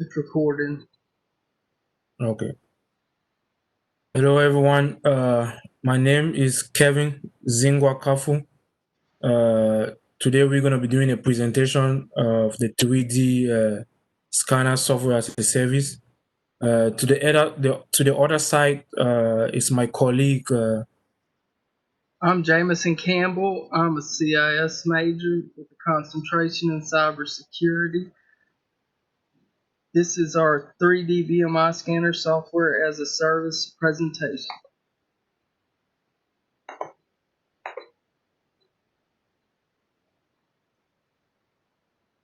It's recording. Okay. Hello, everyone. My name is Kevin Nkafu. Today, we're going to be doing a presentation of the 3D scanner software as a service. To the other side is my colleague. I'm Jamison Campbell. I'm a CIS major with a concentration in cybersecurity. This is our 3D BMI scanner software as a service presentation.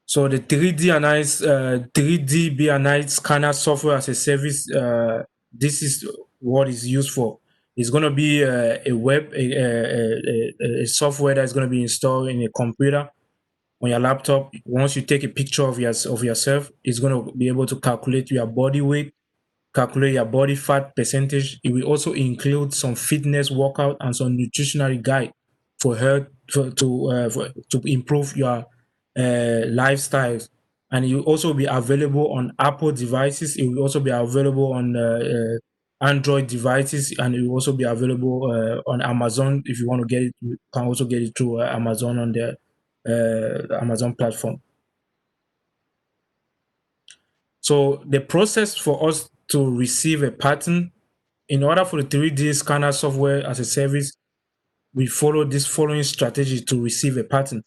So the 3D BNI scanner software as a service. This is what is used for. It's going to be a software that's going to be installed in a computer on your laptop. Once you take a picture of yourself, it's going to be able to calculate your body weight, calculate your body fat percentage. It will also include some fitness workout and some nutritional guide for health to improve your lifestyles. And it will also be available on Apple devices. It will also be available on Android devices, and it will also be available on Amazon. If you want to get it, you can also get it through Amazon on the Amazon platform. So the process for us to receive a pattern, in order for the 3D scanner software as a service, we follow this following strategy to receive a pattern.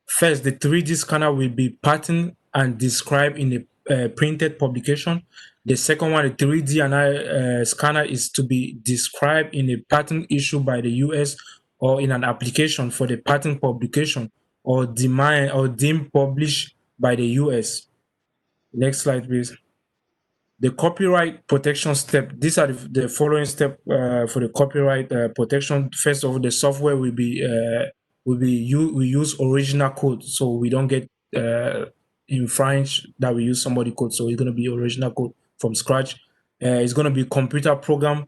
First, the 3D scanner will be patterned and described in a printed publication. The second one, the 3D scanner, is to be described in a pattern issued by the US or in an application for the pattern publication or deemed published by the US. Next slide, please. The copyright protection step. These are the following step for the copyright protection. First of all, the software we use original code, so we don't get infringe that we use somebody code. So it's going to be original code from scratch. It's going to be computer program,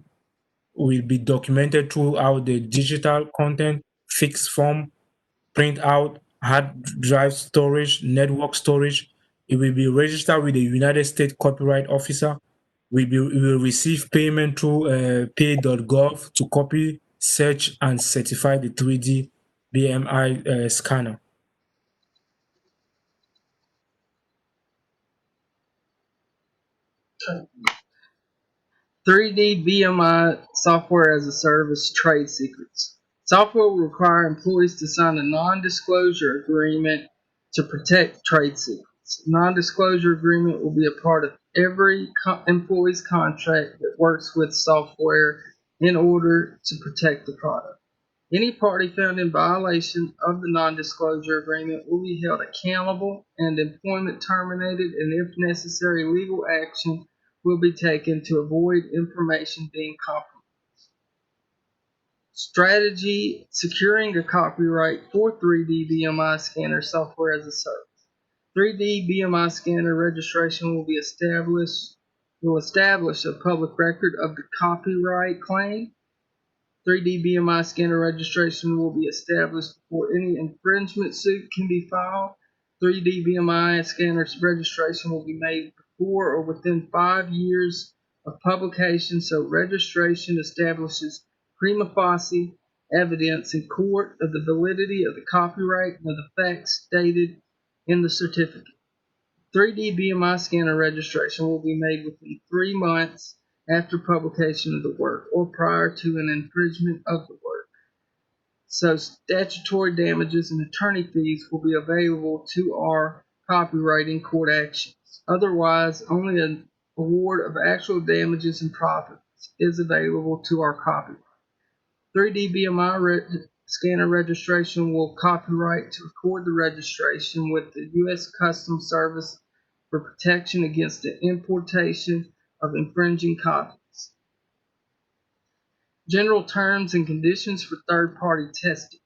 will be documented throughout the digital content, fixed form, print out, hard drive storage, network storage. It will be registered with the United States Copyright Officer. We will receive payment through pay.gov to copy, search, and certify the 3D BMI scanner. 3D BMI software as a service trade secrets. Software will require employees to sign a non-disclosure agreement to protect trade secrets. A non-disclosure agreement will be a part of every employee's contract that works with software in order to protect the product. Any party found in violation of the non-disclosure agreement will be held accountable and employment terminated, and if necessary, legal action will be taken to avoid information being compromised. Strategy: securing a copyright for 3D BMI scanner software as a service. 3D BMI scanner registration will establish a public record of the copyright claim. 3D BMI scanner registration will be established before any infringement suit can be filed. 3D BMI scanner registration will be made before or within 5 years of publication, so registration establishes prima facie evidence in court of the validity of the copyright and of the facts stated in the certificate. 3D BMI scanner registration will be made within 3 months after publication of the work or prior to an infringement of the work. So statutory damages and attorney fees will be available to our copyright in court actions. Otherwise, only an award of actual damages and profits is available to our copyright. 3D BMI scanner registration will copyright to record the registration with the U.S. Customs Service for protection against the importation of infringing copies. General terms and conditions for third-party testing.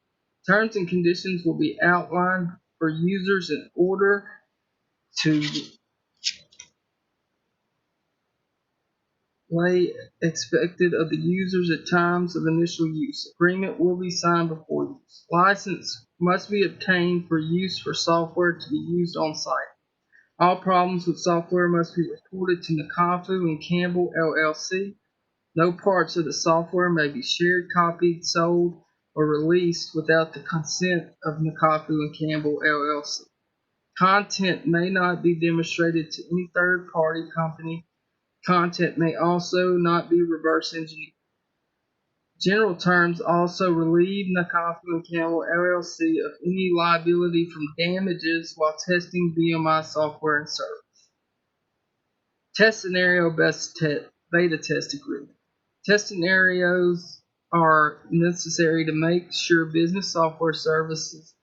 Terms and conditions will be outlined for users in order to lay expected of the users at times of initial use. Agreement will be signed before use. License must be obtained for use for software to be used on site. All problems with software must be reported to Nkafu and Campbell LLC. No parts of the software may be shared, copied, sold, or released without the consent of Nkafu and Campbell LLC. Content may not be demonstrated to any third party company. Content may also not be reverse engineered. General terms also relieve Nkafu and Campbell LLC of any liability from damages while testing BMI software and service. Test scenario beta test agreement. Test scenarios are necessary to make sure business software services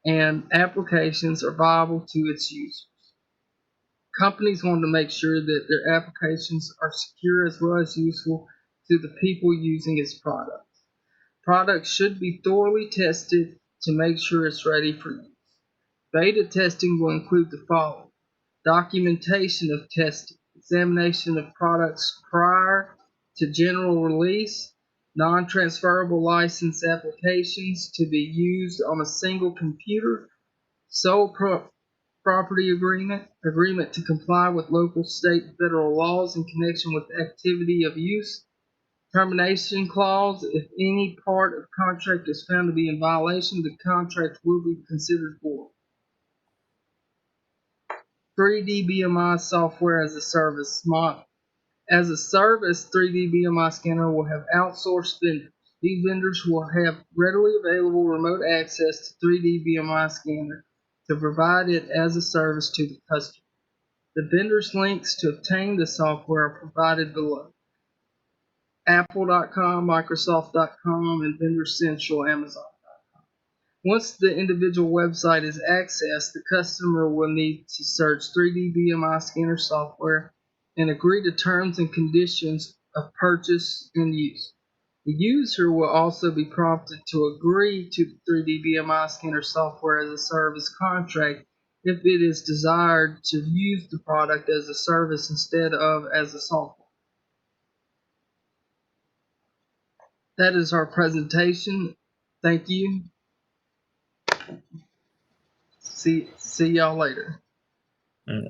and applications are viable to its users. Companies want to make sure that their applications are secure as well as useful to the people using its products. Products should be thoroughly tested to make sure it's ready for use. Beta testing will include the following: documentation of testing, examination of products prior to general release, non-transferable license applications to be used on a single computer, sole property agreement, agreement to comply with local, state, and federal laws in connection with activity of use, termination clause. If any part of contract is found to be in violation, the contract will be considered void. 3D BMI software as a service model. As a service, 3D BMI scanner will have outsourced vendors. These vendors will have readily available remote access to 3D BMI scanner to provide it as a service to the customer. The vendors' links to obtain the software are provided below: Apple.com, Microsoft.com, and Vendor Central, Amazon. Once the individual website is accessed, the customer will need to search 3D BMI scanner software and agree to terms and conditions of purchase and use. The user will also be prompted to agree to the 3D BMI scanner software as a service contract if it is desired to use the product as a service instead of as a software. That is our presentation. Thank you. See y'all later. Mm.